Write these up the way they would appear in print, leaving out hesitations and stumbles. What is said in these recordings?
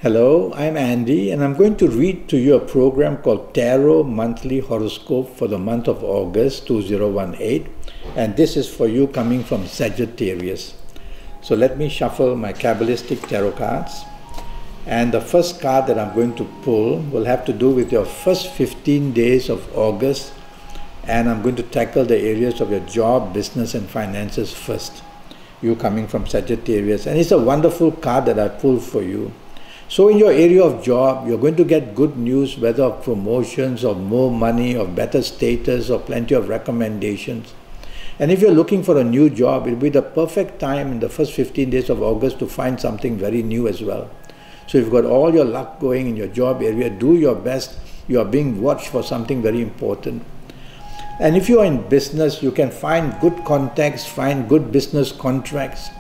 Hello, I'm Andy, and I'm going to read to you a program called Tarot Monthly Horoscope for the month of August 2018, and this is for you coming from Sagittarius. So let me shuffle my Kabbalistic tarot cards, and the first card that I'm going to pull will have to do with your first 15 days of August, and I'm going to tackle the areas of your job, business, and finances first. You coming from Sagittarius, and it's a wonderful card that I pulled for you. So in your area of job, you're going to get good news, whether of promotions or more money or better status or plenty of recommendations. And if you're looking for a new job, it'll be the perfect time in the first 15 days of August to find something very new as well. So you've got all your luck going in your job area, do your best. You are being watched for something very important. And if you're in business, you can find good contacts, find good business contracts.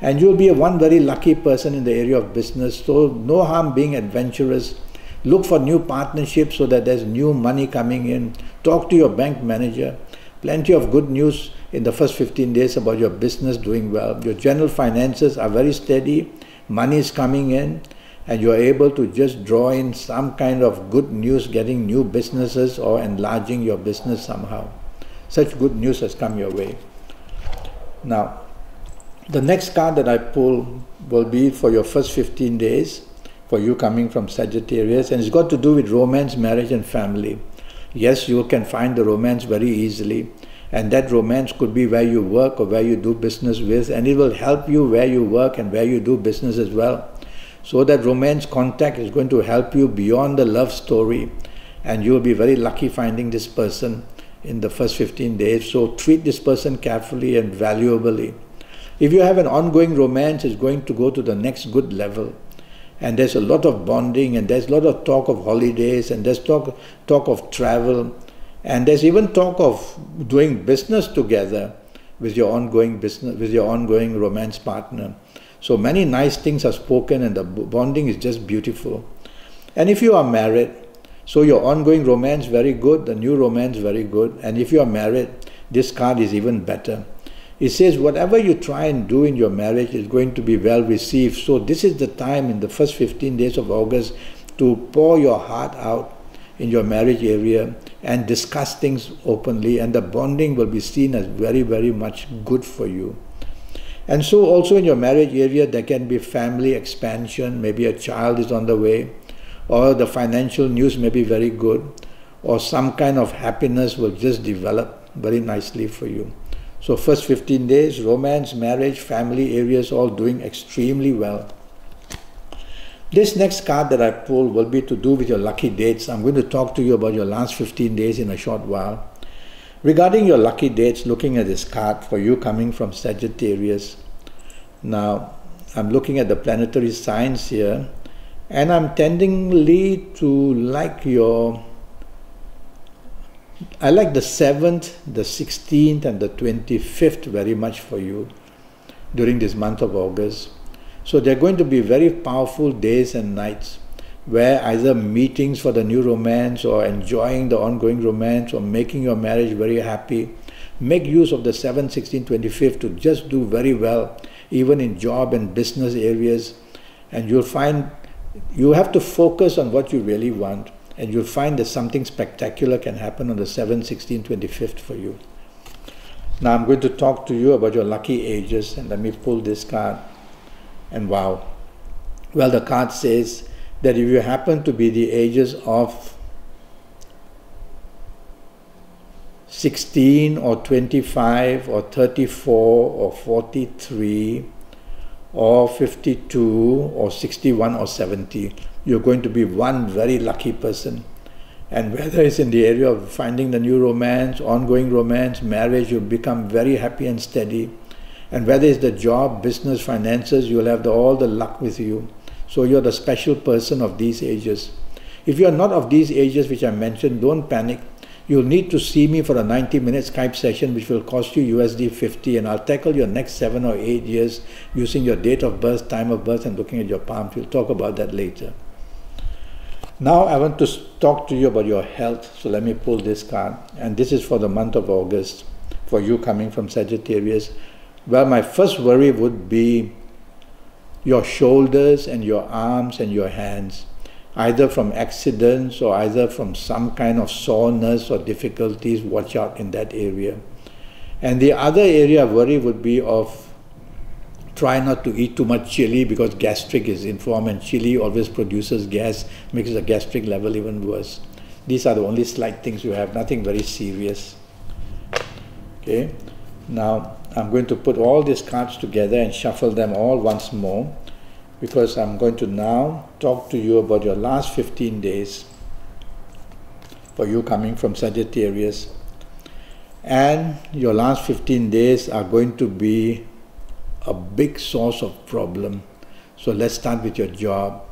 And you'll be one very lucky person in the area of business, so no harm being adventurous. Look for new partnerships so that there's new money coming in. Talk to your bank manager. Plenty of good news in the first 15 days about your business doing well. Your general finances are very steady, money is coming in, and you're able to just draw in some kind of good news, getting new businesses or enlarging your business somehow. Such good news has come your way. Now, the next card that I pull will be for your first 15 days, for you coming from Sagittarius, and it's got to do with romance, marriage, and family. Yes, you can find the romance very easily, and that romance could be where you work or where you do business with, and it will help you where you work and where you do business as well. So that romance contact is going to help you beyond the love story, and you'll be very lucky finding this person in the first 15 days. So treat this person carefully and valuably. If you have an ongoing romance, it's going to go to the next good level. And there's a lot of bonding, and there's a lot of talk of holidays, and there's talk of travel, and there's even talk of doing business together with your ongoing business, with your ongoing romance partner. So many nice things are spoken, and the bonding is just beautiful. And if you are married, so your ongoing romance very good, the new romance very good. And if you are married, this card is even better. It says whatever you try and do in your marriage is going to be well received. So this is the time in the first 15 days of August to pour your heart out in your marriage area and discuss things openly, and the bonding will be seen as very, very much good for you. And so also in your marriage area, there can be family expansion, maybe a child is on the way, or the financial news may be very good, or some kind of happiness will just develop very nicely for you. So first 15 days, romance, marriage, family areas all doing extremely well. This next card that I pull will be to do with your lucky dates. I'm going to talk to you about your last 15 days in a short while. Regarding your lucky dates, looking at this card for you coming from Sagittarius. Now, I'm looking at the planetary signs here, and I'm tendingly to like I like the 7th, the 16th, and the 25th very much for you during this month of August. So they're going to be very powerful days and nights where either meetings for the new romance or enjoying the ongoing romance or making your marriage very happy. Make use of the 7th, 16th, 25th to just do very well, even in job and business areas. And you'll find you have to focus on what you really want. And you'll find that something spectacular can happen on the 7th, 16th, 25th for you. Now I'm going to talk to you about your lucky ages, and let me pull this card. And wow. Well, the card says that if you happen to be the ages of 16 or 25 or 34 or 43 or 52 or 61 or 70, you're going to be one very lucky person. And whether it's in the area of finding the new romance, ongoing romance, marriage, you'll become very happy and steady. And whether it's the job, business, finances, you'll have all the luck with you. So you're the special person of these ages. If you're not of these ages which I mentioned, don't panic. You'll need to see me for a 90-minute Skype session which will cost you USD 50, and I'll tackle your next 7 or 8 years using your date of birth, time of birth, and looking at your palms. We'll talk about that later. Now I want to talk to you about your health. So let me pull this card, and this is for the month of August for you coming from Sagittarius. Well, my first worry would be your shoulders and your arms and your hands, either from accidents or either from some kind of soreness or difficulties. Watch out in that area. And the other area of worry would be of try not to eat too much chili, because gastric is in form and chili always produces gas, makes the gastric level even worse. These are the only slight things you have, nothing very serious. Okay, now I'm going to put all these cards together and shuffle them all once more, because I'm going to now talk to you about your last 15 days for you coming from Sagittarius. And your last 15 days are going to be a big source of problem. So let's start with your job.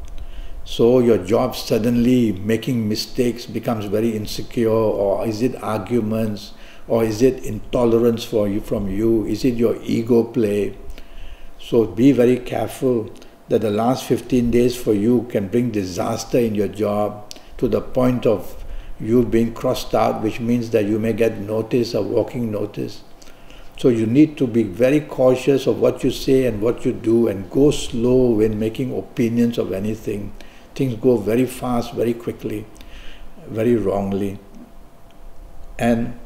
So your job suddenly making mistakes becomes very insecure, or is it arguments, or is it intolerance from you? Is it your ego play? So be very careful that the last 15 days for you can bring disaster in your job to the point of you being crossed out, which means that you may get notice, a walking notice. So you need to be very cautious of what you say and what you do, and go slow when making opinions of anything. Things go very fast, very quickly, very wrongly. And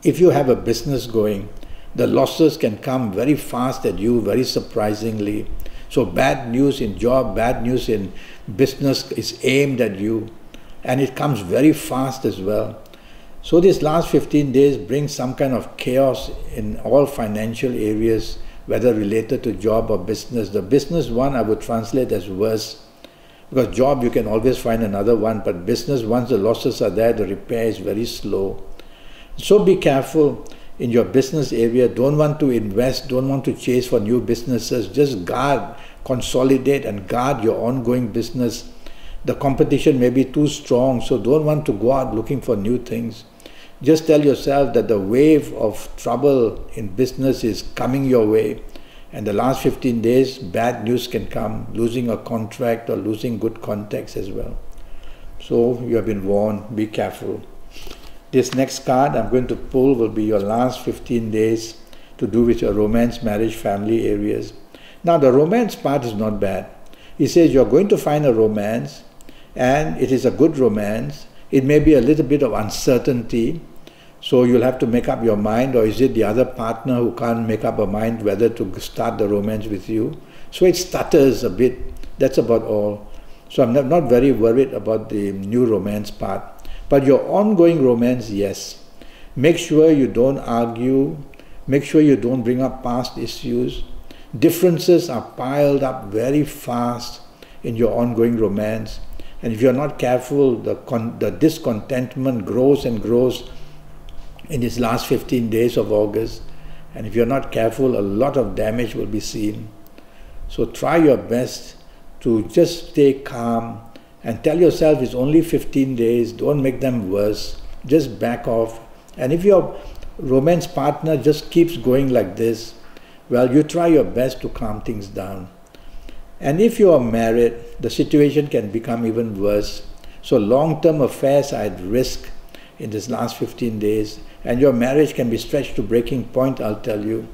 if you have a business going, the losses can come very fast at you, very surprisingly. So bad news in job, bad news in business is aimed at you, and it comes very fast as well. So these last 15 days bring some kind of chaos in all financial areas, whether related to job or business. The business one I would translate as worse, because job you can always find another one, but business, once the losses are there, the repair is very slow. So be careful in your business area. Don't want to invest, don't want to chase for new businesses. Just guard, consolidate and guard your ongoing business. The competition may be too strong, so don't want to go out looking for new things. Just tell yourself that the wave of trouble in business is coming your way, and the last 15 days bad news can come, losing a contract or losing good contacts as well. So you have been warned, be careful. This next card I'm going to pull will be your last 15 days to do with your romance, marriage, family areas. Now the romance part is not bad. He says you're going to find a romance, and it is a good romance. It may be a little bit of uncertainty, so you'll have to make up your mind, or is it the other partner who can't make up a mind whether to start the romance with you? So it stutters a bit, that's about all. So I'm not very worried about the new romance part. But your ongoing romance, yes. Make sure you don't argue, make sure you don't bring up past issues. Differences are piled up very fast in your ongoing romance. And if you're not careful, the discontentment grows and grows in these last 15 days of August. And if you're not careful, a lot of damage will be seen. So try your best to just stay calm and tell yourself it's only 15 days, don't make them worse, just back off. And if your romance partner just keeps going like this, well, you try your best to calm things down. And if you are married, the situation can become even worse. So long-term affairs are at risk in this last 15 days, and your marriage can be stretched to breaking point, I'll tell you.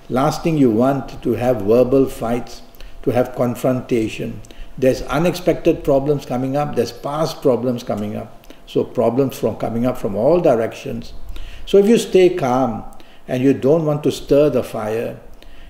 Last thing you want to have verbal fights, to have confrontation. There's unexpected problems coming up, there's past problems coming up. So problems coming up from all directions. So if you stay calm and you don't want to stir the fire,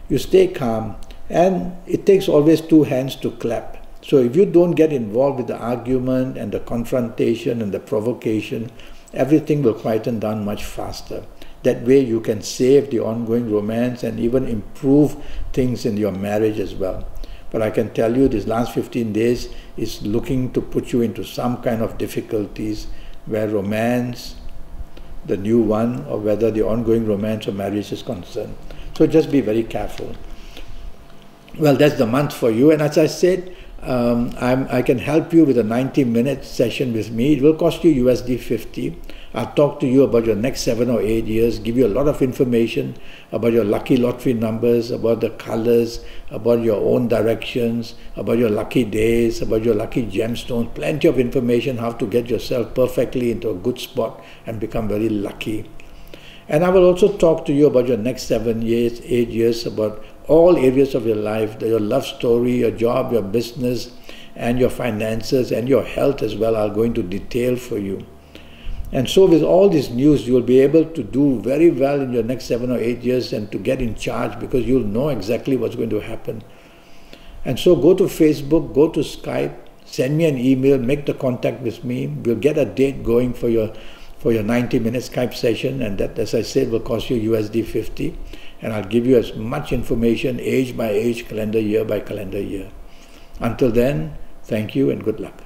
you stay calm. And it takes always two hands to clap. So if you don't get involved with the argument and the confrontation and the provocation, everything will quieten down much faster. That way you can save the ongoing romance and even improve things in your marriage as well. But I can tell you this last 15 days is looking to put you into some kind of difficulties where romance, the new one, or whether the ongoing romance or marriage is concerned. So just be very careful. Well, that's the month for you, and as I said, I can help you with a 90-minute session with me. It will cost you USD 50. I'll talk to you about your next 7 or 8 years, give you a lot of information about your lucky lottery numbers, about the colors, about your own directions, about your lucky days, about your lucky gemstones, plenty of information how to get yourself perfectly into a good spot and become very lucky. And I will also talk to you about your next 7 years, 8 years, about all areas of your life, your love story, your job, your business, and your finances, and your health as well, are going to detail for you. And so with all this news, you will be able to do very well in your next 7 or 8 years and to get in charge, because you'll know exactly what's going to happen. And so go to Facebook, go to Skype, send me an email, make the contact with me. We'll get a date going for your 90-minute Skype session, and that, as I said, will cost you USD 50. And I'll give you as much information, age by age, calendar year by calendar year. Until then, thank you and good luck.